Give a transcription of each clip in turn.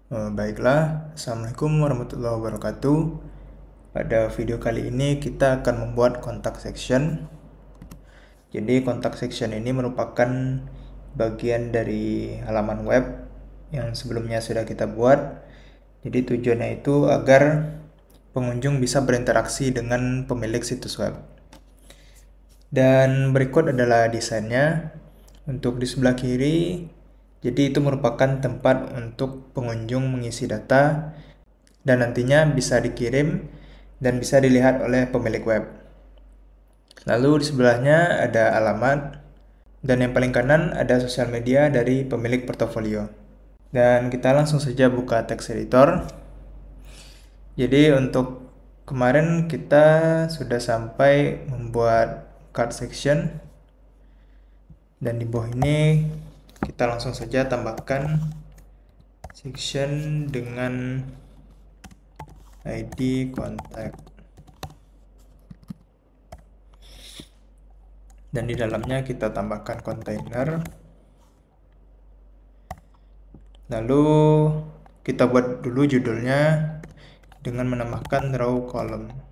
Baiklah, Assalamualaikum warahmatullahi wabarakatuh. Pada video kali ini kita akan membuat kontak section. Jadi kontak section ini merupakan bagian dari halaman web yang sebelumnya sudah kita buat. Jadi tujuannya itu agar pengunjung bisa berinteraksi dengan pemilik situs web. Dan berikut adalah desainnya. Untuk di sebelah kiri, jadi itu merupakan tempat untuk pengunjung mengisi data dan nantinya bisa dikirim dan bisa dilihat oleh pemilik web. Lalu di sebelahnya ada alamat dan yang paling kanan ada sosial media dari pemilik portofolio. Dan kita langsung saja buka text editor. Jadi untuk kemarin kita sudah sampai membuat card section. Dan di bawah ini kita langsung saja tambahkan section dengan ID kontak. Dan di dalamnya kita tambahkan kontainer. Lalu kita buat dulu judulnya dengan menambahkan row column.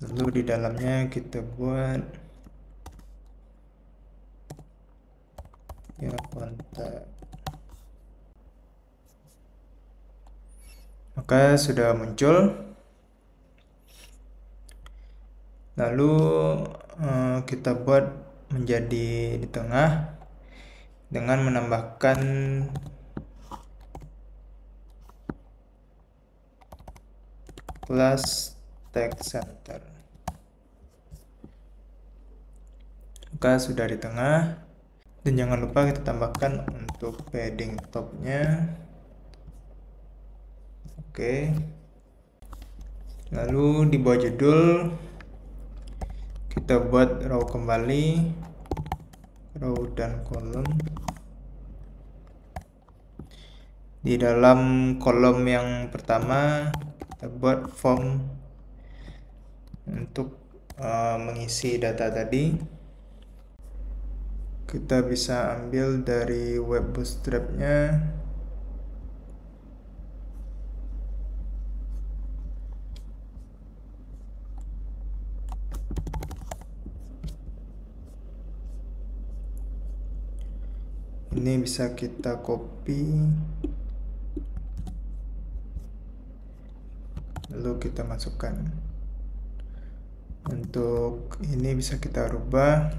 Lalu di dalamnya kita buat ya kontak. Maka sudah muncul. Lalu kita buat menjadi di tengah dengan menambahkan plus text center. Maka sudah di tengah. Dan jangan lupa kita tambahkan untuk padding topnya. Oke. Lalu di bawah judul kita buat row kembali, row dan kolom. Di dalam kolom yang pertama kita buat form untuk mengisi data tadi. Kita bisa ambil dari web bootstrap-nya. Ini bisa kita copy. Lalu kita masukkan. Untuk ini bisa kita rubah.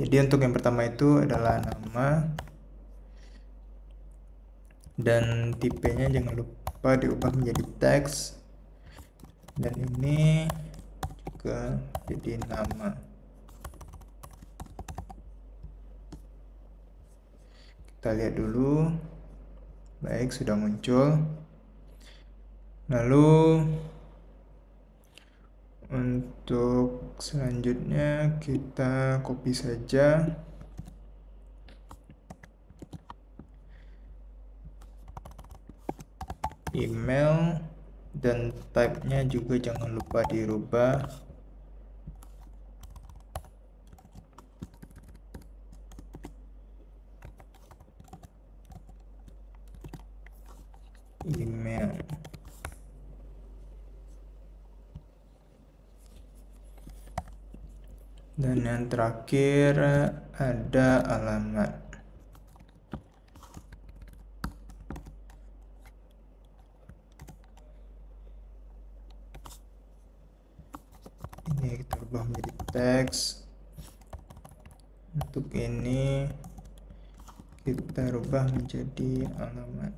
Jadi untuk yang pertama itu adalah nama. Dan tipenya jangan lupa diubah menjadi teks. Dan ini juga jadi nama. Kita lihat dulu. Baik, sudah muncul. Lalu untuk selanjutnya kita copy saja. Email dan type-nya juga jangan lupa dirubah. Email. Dan yang terakhir ada alamat. Ini kita ubah menjadi teks. Untuk ini kita rubah menjadi alamat.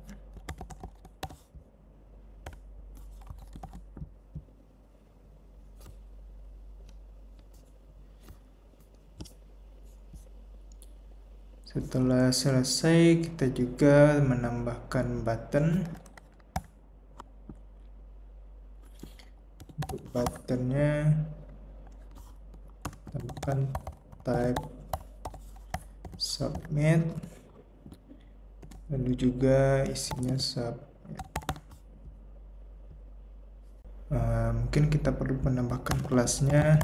Setelah selesai, kita juga menambahkan button. Untuk buttonnya, tambahkan type submit. Lalu juga isinya submit. Mungkin kita perlu menambahkan kelasnya.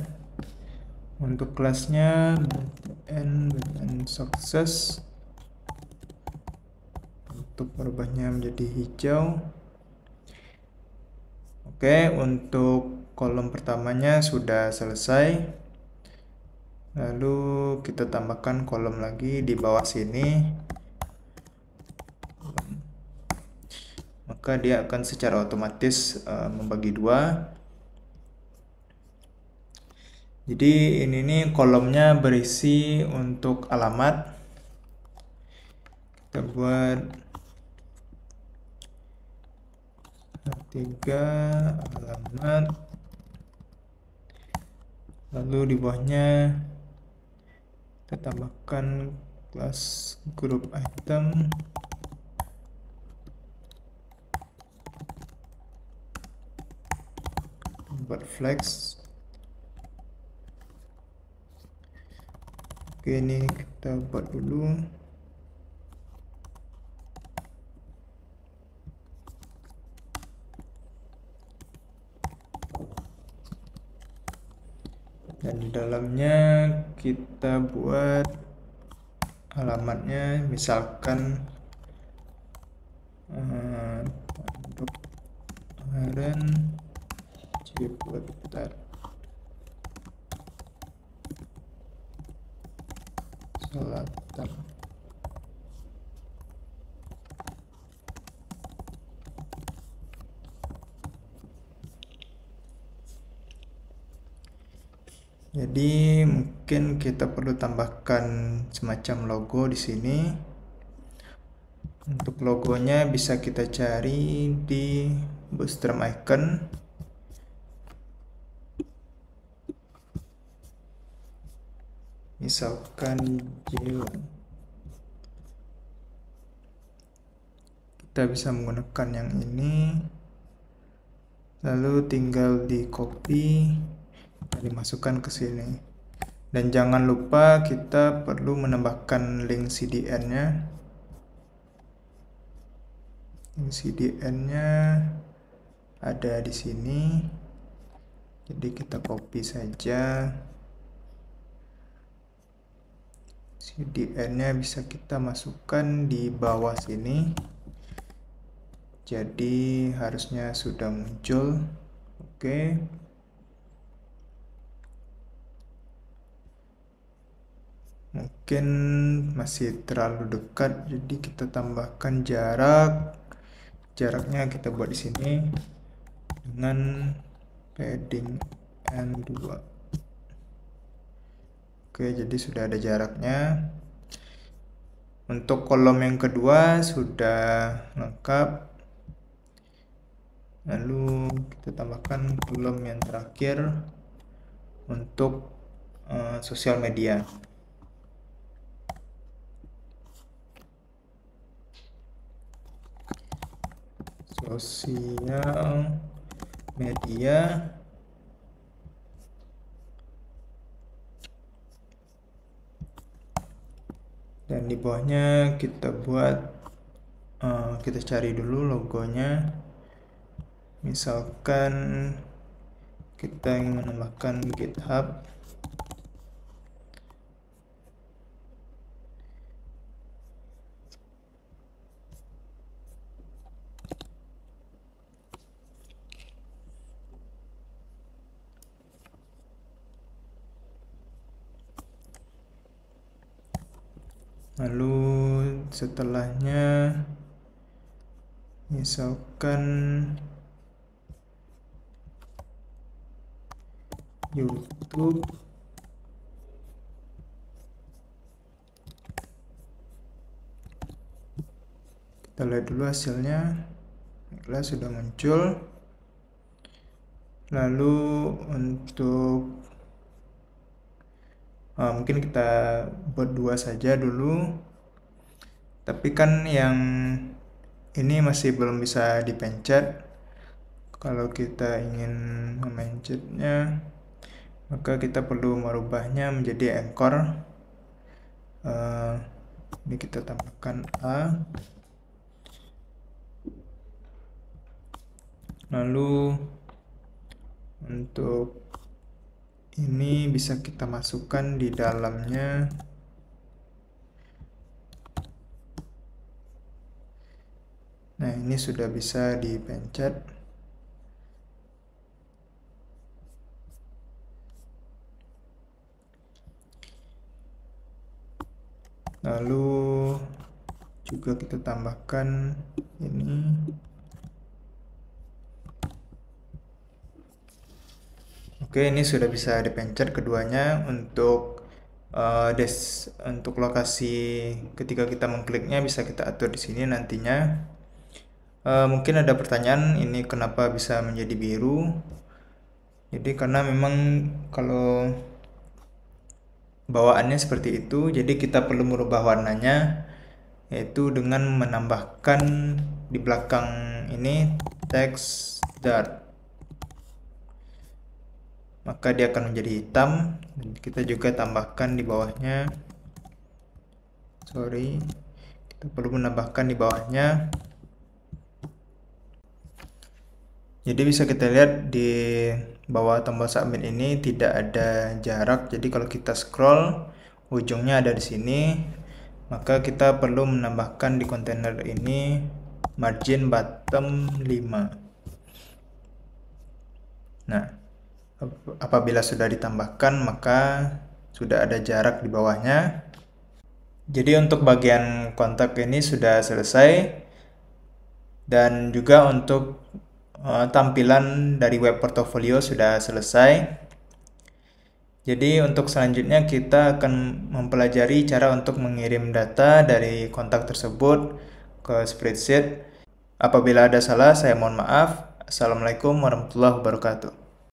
Untuk kelasnya BPN sukses. Untuk merubahnya menjadi hijau. Oke, untuk kolom pertamanya sudah selesai. Lalu kita tambahkan kolom lagi di bawah sini. Maka dia akan secara otomatis membagi dua. Jadi ini nih kolomnya berisi untuk alamat. Kita buat 3 alamat. Lalu di bawahnya kita tambahkan kelas grup item. Buat flex. Oke, ini kita buat dulu. Dan di dalamnya kita buat alamatnya, misalkan untuk kemarin Ciputat Selatan. Jadi mungkin kita perlu tambahkan semacam logo di sini. Untuk logonya bisa kita cari di Bootstrap icon. Misalkan Geo. Kita bisa menggunakan yang ini. Lalu tinggal di copy dan dimasukkan ke sini. Dan jangan lupa kita perlu menambahkan link CDN-nya. Link CDN-nya ada di sini. Jadi kita copy saja. CDN-nya bisa kita masukkan di bawah sini. Jadi harusnya sudah muncul. Oke. Mungkin masih terlalu dekat, jadi kita tambahkan jarak. Jaraknya kita buat di sini dengan padding N2. Oke, jadi sudah ada jaraknya. Untuk kolom yang kedua sudah lengkap. Lalu kita tambahkan kolom yang terakhir untuk sosial media. Sosial media. Dan di bawahnya kita buat, kita cari dulu logonya. Misalkan kita ingin menambahkan GitHub. Lalu setelahnya misalkan YouTube. Kita lihat dulu hasilnya. Baiklah, sudah muncul. Lalu untuk mungkin kita buat 2 saja dulu. Tapi kan yang ini masih belum bisa dipencet. Kalau kita ingin memencetnya, maka kita perlu merubahnya menjadi anchor. Ini kita tambahkan A. Lalu untuk Ini bisa kita masukkan di dalamnya. Nah, ini sudah bisa dipencet. Lalu juga kita tambahkan ini. Oke, ini sudah bisa dipencet keduanya untuk untuk lokasi ketika kita mengkliknya bisa kita atur di sini nantinya. Mungkin ada pertanyaan, ini kenapa bisa menjadi biru? Jadi karena memang kalau bawaannya seperti itu, jadi kita perlu merubah warnanya, yaitu dengan menambahkan di belakang ini teks dark. Maka dia akan menjadi hitam. Dan kita juga tambahkan di bawahnya. Kita perlu menambahkan di bawahnya. Jadi bisa kita lihat di bawah tombol submit ini tidak ada jarak. Jadi kalau kita scroll, ujungnya ada di sini. Maka kita perlu menambahkan di kontainer ini margin bottom 5. Nah, apabila sudah ditambahkan, maka sudah ada jarak di bawahnya. Jadi untuk bagian kontak ini sudah selesai. Dan juga untuk tampilan dari web portfolio sudah selesai. Jadi untuk selanjutnya kita akan mempelajari cara untuk mengirim data dari kontak tersebut ke spreadsheet. Apabila ada salah, saya mohon maaf. Assalamualaikum warahmatullahi wabarakatuh.